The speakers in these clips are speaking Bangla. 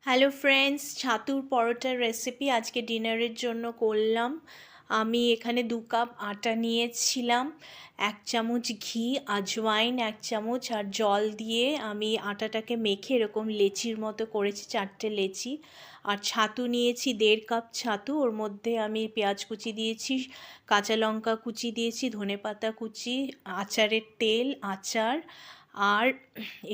হ্যালো ফ্রেন্ডস, ছাতুর পরোটার রেসিপি আজকে ডিনারের জন্য করলাম। আমি এখানে 2 কাপ আটা নিয়েছিলাম, 1 চামচ ঘি, আজওয়াইন 1 চামচ আর জল দিয়ে আমি আটাটাকে মেখে এরকম লেচির মতো করেছি, 4টে লেচি। আর ছাতু নিয়েছি 1.5 কাপ ছাতু, ওর মধ্যে আমি পেঁয়াজ কুচি দিয়েছি, কাঁচা লঙ্কা কুচি দিয়েছি, ধনেপাতা কুচি, আচারের তেল, আচার আর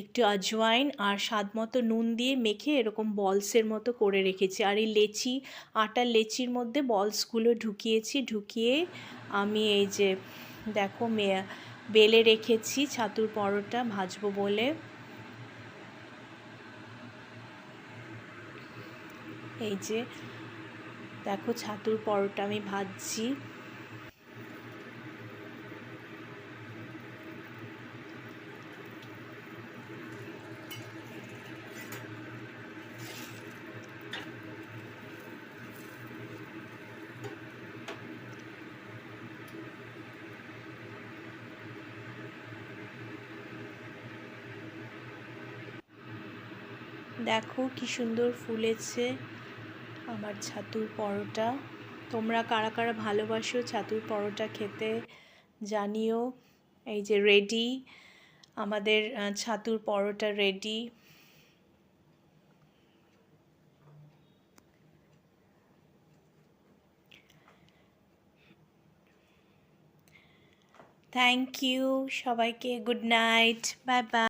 একটু আজওয়াইন আর স্বাদ মতো নুন দিয়ে মেখে এরকম বলসের মতো করে রেখেছি। আর এই আটার লেচির মধ্যে বলসগুলো ঢুকিয়ে আমি এই যে দেখো বেলে রেখেছি ছাতুর পরোটা ভাজবো বলে। এই যে দেখো ছাতুর পরোটা আমি ভাজছি। দেখো কি সুন্দর ফুলেছে আমার ছাতুর পরোটা। তোমরা কারা কারা ভালোবাসো ছাতুর পরোটা খেতে জানিও। এই যে রেডি আমাদের ছাতুর পরোটা রেডি। থ্যাংক ইউ সবাইকে, গুড নাইট, বাই বাই।